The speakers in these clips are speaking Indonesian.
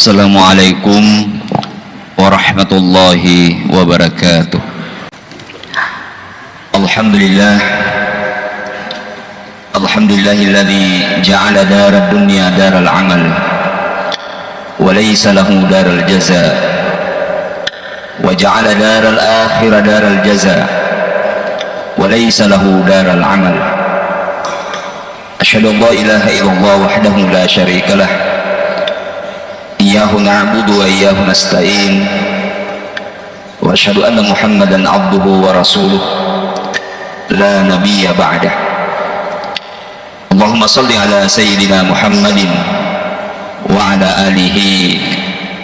Assalamualaikum warahmatullahi wabarakatuh. Alhamdulillahilladzi ja'ala darad dunya daral amal wa laysa lahu daral jazaa wa ja'ala daral akhirah daral jazaa wa laysa lahu daral amal. Asyhadu an la ilaha illallah wahdahu la syarika lah, iyyahu na'budu wa iyyahu nasta'in, wa asyhadu anna Muhammadan abduhu wa rasuluh la nabiyya ba'dah. Allahumma salli ala sayyidina Muhammadin wa ala alihi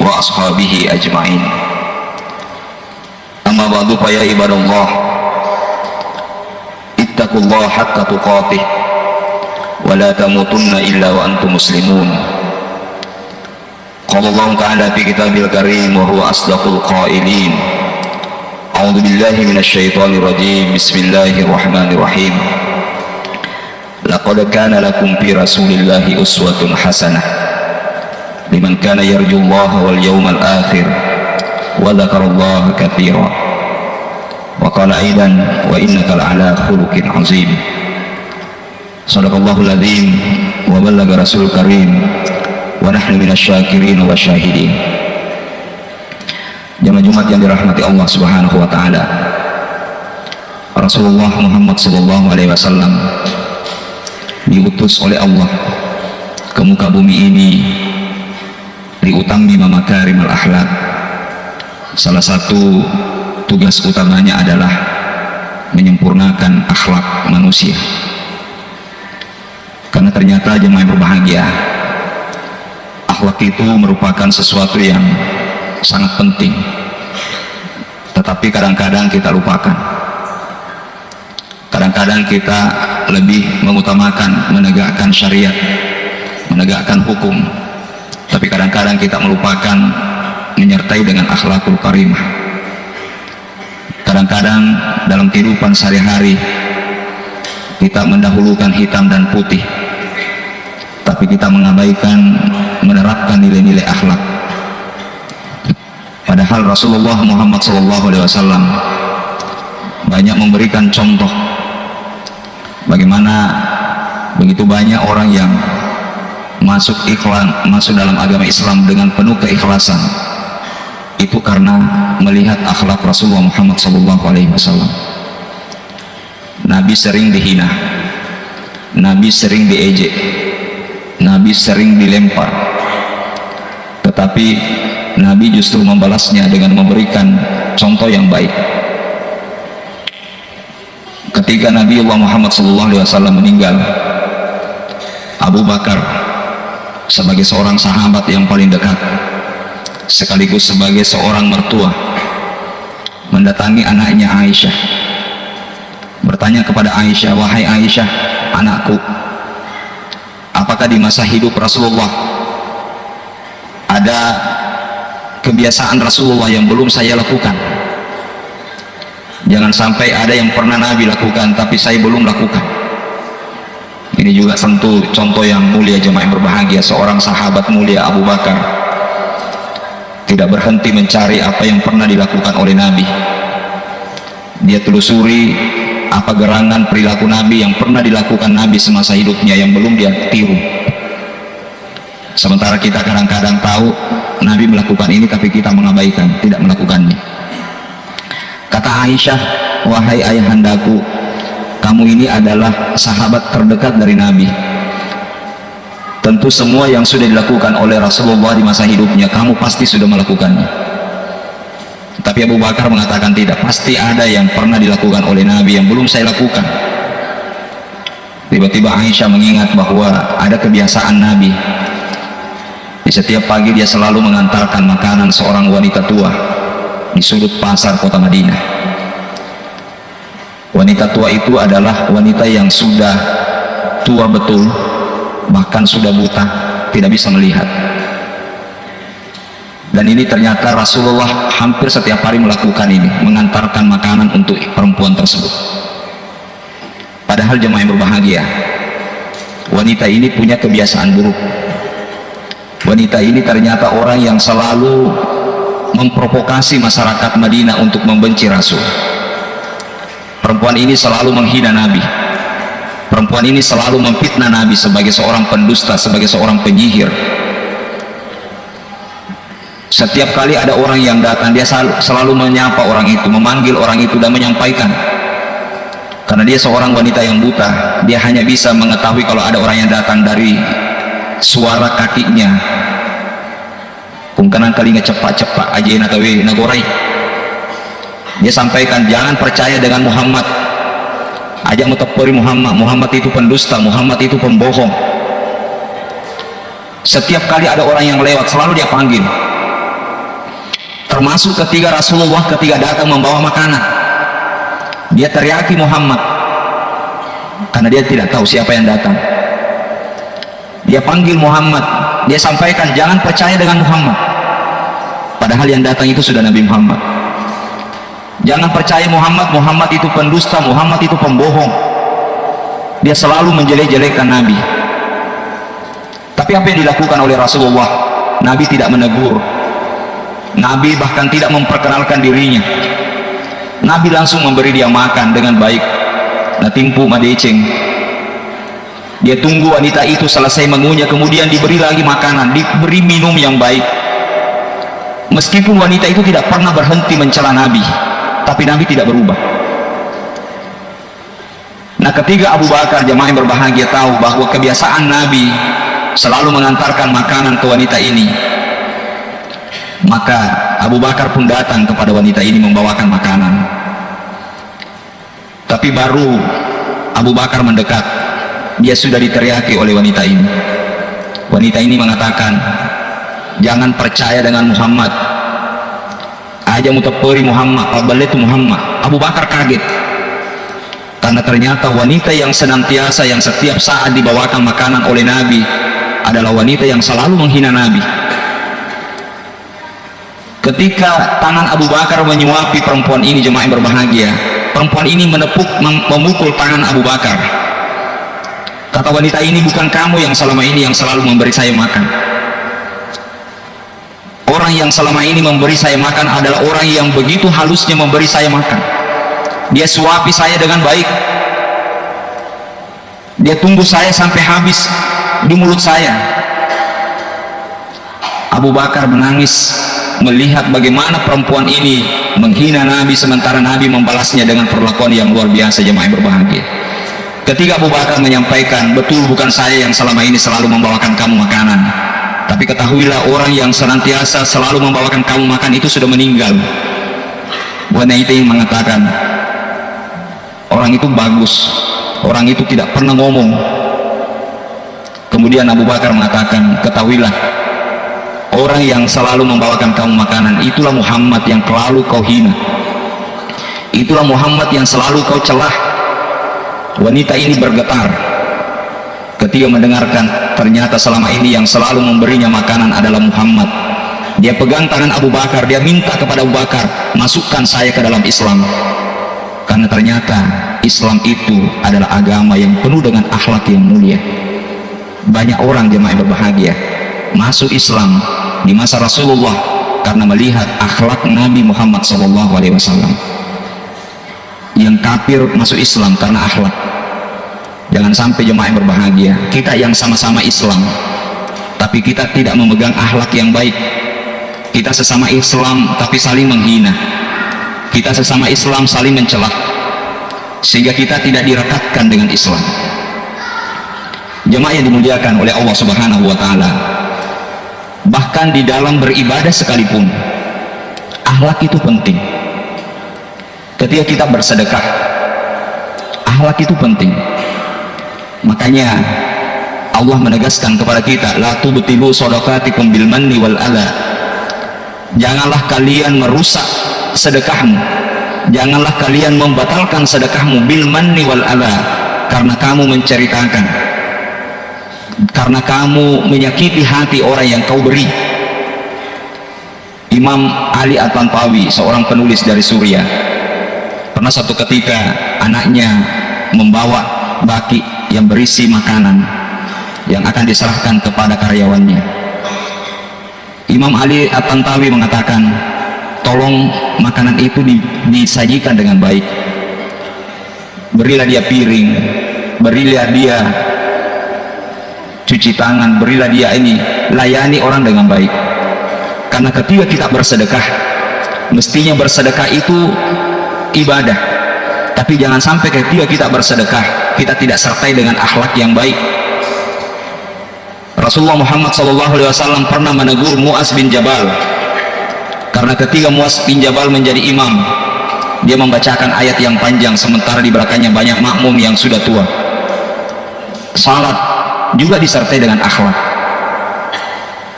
wa ashabihi ajma'in. Amma ba'du, fa ya ibadallah, ittaqullaha haqqa tuqatih wa la tamutunna illa wa antum muslimun. Qala Allah ta'ala fi kitabil karim wa huwa asdaqul qailin. A'udzu billahi minasy syaithanir rajim. Bismillahirrahmanirrahim. Laqad kana lakum fi rasulillahi uswatun hasanah liman kana yarjullaha wal yawmal akhir wa dzakarallaha katsira. Wa qala aidan wa innaka la'ala khuluqin 'azim. Shadaqallahul adzim wa ballaga rasulul karim wa nahnu minasyakirin wa syahidin. Jamaah Jumat yang dirahmati Allah Subhanahu wa taala, Rasulullah Muhammad sallallahu alaihi wasallam diutus oleh Allah ke muka bumi ini liutammima makarimul akhlak. Salah satu tugas utamanya adalah menyempurnakan akhlak manusia. Karena ternyata jemaah yang berbahagia, akhlak itu merupakan sesuatu yang sangat penting, tetapi kadang-kadang kita lupakan. Kadang-kadang kita lebih mengutamakan menegakkan syariat, menegakkan hukum, tapi kadang-kadang kita melupakan menyertai dengan akhlakul karimah. Kadang-kadang dalam kehidupan sehari-hari kita mendahulukan hitam dan putih, tapi kita mengabaikan menerapkan nilai-nilai akhlak. Padahal Rasulullah Muhammad SAW banyak memberikan contoh bagaimana begitu banyak orang yang masuk dalam agama Islam dengan penuh keikhlasan. Itu karena melihat akhlak Rasulullah Muhammad SAW. Nabi sering dihina, Nabi sering diejek, Nabi sering dilempar, tetapi Nabi justru membalasnya dengan memberikan contoh yang baik. Ketika Nabi Allah Muhammad SAW meninggal, Abu Bakar sebagai seorang sahabat yang paling dekat sekaligus sebagai seorang mertua mendatangi anaknya Aisyah, bertanya kepada Aisyah, "Wahai Aisyah, anakku, apakah di masa hidup Rasulullah ada kebiasaan Rasulullah yang belum saya lakukan? Jangan sampai ada yang pernah Nabi lakukan tapi saya belum lakukan." Ini juga tentu contoh yang mulia jemaah yang berbahagia. Seorang sahabat mulia Abu Bakar tidak berhenti mencari apa yang pernah dilakukan oleh Nabi. Dia telusuri apa gerangan perilaku Nabi yang pernah dilakukan Nabi semasa hidupnya yang belum dia tiru. Sementara kita kadang-kadang tahu Nabi melakukan ini tapi kita mengabaikan, tidak melakukannya. Kata Aisyah, "Wahai ayahandaku, kamu ini adalah sahabat terdekat dari Nabi. Tentu semua yang sudah dilakukan oleh Rasulullah di masa hidupnya kamu pasti sudah melakukannya." Tapi Abu Bakar mengatakan tidak, pasti ada yang pernah dilakukan oleh Nabi yang belum saya lakukan. Tiba-tiba Aisyah mengingat bahwa ada kebiasaan Nabi. Di setiap pagi dia selalu mengantarkan makanan seorang wanita tua di sudut pasar kota Madinah. Wanita tua itu adalah wanita yang sudah tua betul, bahkan sudah buta, tidak bisa melihat. Dan ini ternyata Rasulullah hampir setiap hari melakukan ini, mengantarkan makanan untuk perempuan tersebut. Padahal jemaah yang berbahagia, wanita ini punya kebiasaan buruk. Wanita ini ternyata orang yang selalu memprovokasi masyarakat Madinah untuk membenci Rasul. Perempuan ini selalu menghina Nabi. Perempuan ini selalu memfitnah Nabi sebagai seorang pendusta, sebagai seorang penyihir. Setiap kali ada orang yang datang, dia selalu menyapa orang itu, memanggil orang itu dan menyampaikan. Karena dia seorang wanita yang buta, dia hanya bisa mengetahui kalau ada orang yang datang dari suara kakinya. Kungkanan kali ngecepak-cepak aja natawi nagorai. Dia sampaikan, jangan percaya dengan Muhammad. Ajak mutapuri Muhammad. Muhammad itu pendusta, Muhammad itu pembohong. Setiap kali ada orang yang lewat, selalu dia panggil. Termasuk ketika Rasulullah datang membawa makanan, dia teriaki Muhammad karena dia tidak tahu siapa yang datang. Dia panggil Muhammad, dia sampaikan jangan percaya dengan Muhammad, padahal yang datang itu sudah Nabi Muhammad. Jangan percaya Muhammad, Muhammad itu pendusta, Muhammad itu pembohong. Dia selalu menjelek-jelekkan Nabi. Tapi apa yang dilakukan oleh Rasulullah? Nabi tidak menegur, Nabi bahkan tidak memperkenalkan dirinya. Nabi langsung memberi dia makan dengan baik. Nah timpu madeceng. Dia tunggu wanita itu selesai mengunyah, kemudian diberi lagi makanan, diberi minum yang baik. Meskipun wanita itu tidak pernah berhenti mencela Nabi, tapi Nabi tidak berubah. Nah ketika Abu Bakar, jemaah yang berbahagia, tahu bahwa kebiasaan Nabi selalu mengantarkan makanan ke wanita ini, maka Abu Bakar pun datang kepada wanita ini membawakan makanan. Tapi baru Abu Bakar mendekat, dia sudah diteriaki oleh wanita ini. Wanita ini mengatakan, jangan percaya dengan Muhammad, aja mutapuri Muhammad, abaletu Muhammad. Abu Bakar kaget karena ternyata wanita yang senantiasa, yang setiap saat dibawakan makanan oleh Nabi adalah wanita yang selalu menghina Nabi. Ketika tangan Abu Bakar menyuapi perempuan ini, jemaah yang berbahagia, perempuan ini memukul tangan Abu Bakar. Kata wanita ini, bukan kamu yang selama ini yang selalu memberi saya makan. Orang yang selama ini memberi saya makan adalah orang yang begitu halusnya memberi saya makan. Dia suapi saya dengan baik. Dia tunggu saya sampai habis di mulut saya. Abu Bakar menangis melihat bagaimana perempuan ini menghina Nabi, sementara Nabi membalasnya dengan perlakuan yang luar biasa, jemaah yang berbahagia. Ketika Abu Bakar menyampaikan, betul bukan saya yang selama ini selalu membawakan kamu makanan, tapi ketahuilah orang yang senantiasa selalu membawakan kamu makan itu sudah meninggal. Wanita yang mengatakan, orang itu bagus, orang itu tidak pernah ngomong. Kemudian Abu Bakar mengatakan, ketahuilah, orang yang selalu membawakan kamu makanan itulah Muhammad yang selalu kau hina, itulah Muhammad yang selalu kau celah. Wanita ini bergetar ketika mendengarkan ternyata selama ini yang selalu memberinya makanan adalah Muhammad. Dia pegang tangan Abu Bakar, dia minta kepada Abu Bakar, masukkan saya ke dalam Islam, karena ternyata Islam itu adalah agama yang penuh dengan akhlak yang mulia. Banyak orang, jemaah yang berbahagia, masuk Islam di masa Rasulullah karena melihat akhlak Nabi Muhammad SAW. Yang kafir masuk Islam karena akhlak. Jangan sampai, jemaah yang berbahagia, kita yang sama-sama Islam tapi kita tidak memegang akhlak yang baik. Kita sesama Islam tapi saling menghina, kita sesama Islam saling mencela, sehingga kita tidak direkatkan dengan Islam. Jemaah yang dimuliakan oleh Allah Subhanahu wa Ta'ala, bahkan di dalam beribadah sekalipun akhlak itu penting. Ketika kita bersedekah, akhlak itu penting. Makanya Allah menegaskan kepada kita, la tubtilu shadaqatikum bil manni wal adha. Janganlah kalian merusak sedekahmu, janganlah kalian membatalkan sedekahmu bil manni wal adha, karena kamu menceritakan, karena kamu menyakiti hati orang yang kau beri. Imam Ali At-Tantawi, seorang penulis dari Suriah, pernah satu ketika anaknya membawa baki yang berisi makanan yang akan diserahkan kepada karyawannya. Imam Ali At-Tantawi mengatakan, tolong makanan itu disajikan dengan baik. Berilah dia piring, berilah dia cuci tangan, berilah dia ini, layani orang dengan baik. Karena ketika kita bersedekah, mestinya bersedekah itu ibadah, tapi jangan sampai ketika kita bersedekah kita tidak sertai dengan akhlak yang baik. Rasulullah Muhammad SAW pernah menegur Muaz bin Jabal, karena ketika Muaz bin Jabal menjadi imam, dia membacakan ayat yang panjang sementara di belakangnya banyak makmum yang sudah tua. Salat juga disertai dengan akhlak.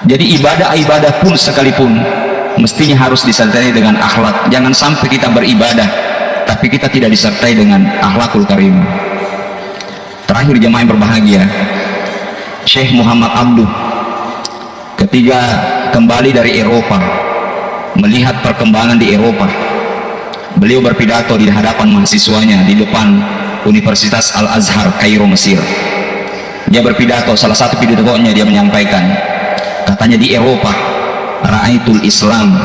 Jadi ibadah-ibadah pun sekalipun mestinya harus disertai dengan akhlak. Jangan sampai kita beribadah tapi kita tidak disertai dengan akhlakul karim. Terakhir jemaah yang berbahagia, Syekh Muhammad Abduh ketika kembali dari Eropa, melihat perkembangan di Eropa, beliau berpidato di hadapan mahasiswanya di depan Universitas Al-Azhar Kairo, Mesir. Dia berpidato, salah satu pidatonya dia menyampaikan, katanya, di Eropa ra'aitul Islam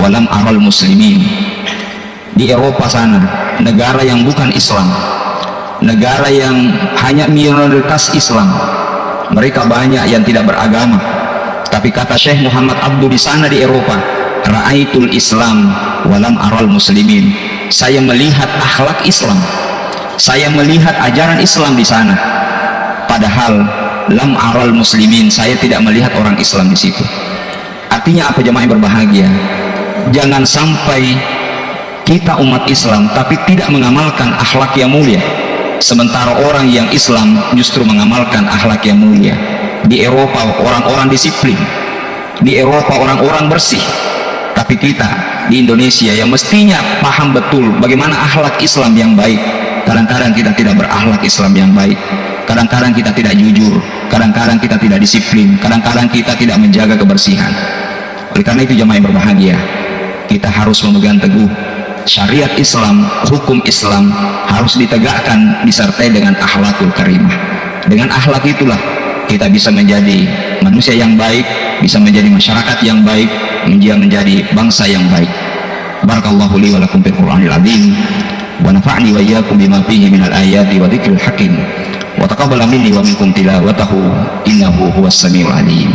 walam aral muslimin. Di Eropa sana, negara yang bukan Islam, negara yang hanya minoritas Islam, mereka banyak yang tidak beragama, tapi kata Syekh Muhammad Abduh di sana di Eropa, ra'aitul Islam walam aral muslimin. Saya melihat akhlak Islam, saya melihat ajaran Islam di sana, padahal lam aral muslimin, saya tidak melihat orang Islam di situ. Artinya apa jemaah yang berbahagia? Jangan sampai kita umat Islam tapi tidak mengamalkan akhlak yang mulia, sementara orang yang Islam justru mengamalkan akhlak yang mulia. Di Eropa orang-orang disiplin, di Eropa orang-orang bersih, tapi kita di Indonesia yang mestinya paham betul bagaimana akhlak Islam yang baik, kadang-kadang kita tidak berakhlak Islam yang baik. Kadang-kadang kita tidak jujur, kadang-kadang kita tidak disiplin, kadang-kadang kita tidak menjaga kebersihan. Oleh karena itu jemaah yang berbahagia, kita harus memegang teguh syariat Islam, hukum Islam harus ditegakkan disertai dengan akhlakul karimah. Dengan akhlak itulah kita bisa menjadi manusia yang baik, bisa menjadi masyarakat yang baik, menjadi bangsa yang baik. Barakallahu li wa lakum bil Qur'anil azim wa nafa'ni wa iyyakum bima fihi minal ayati wa dzikril hakim. Wa taqabbal minni wa minkum tilawatahu innahu huwas samiul alim.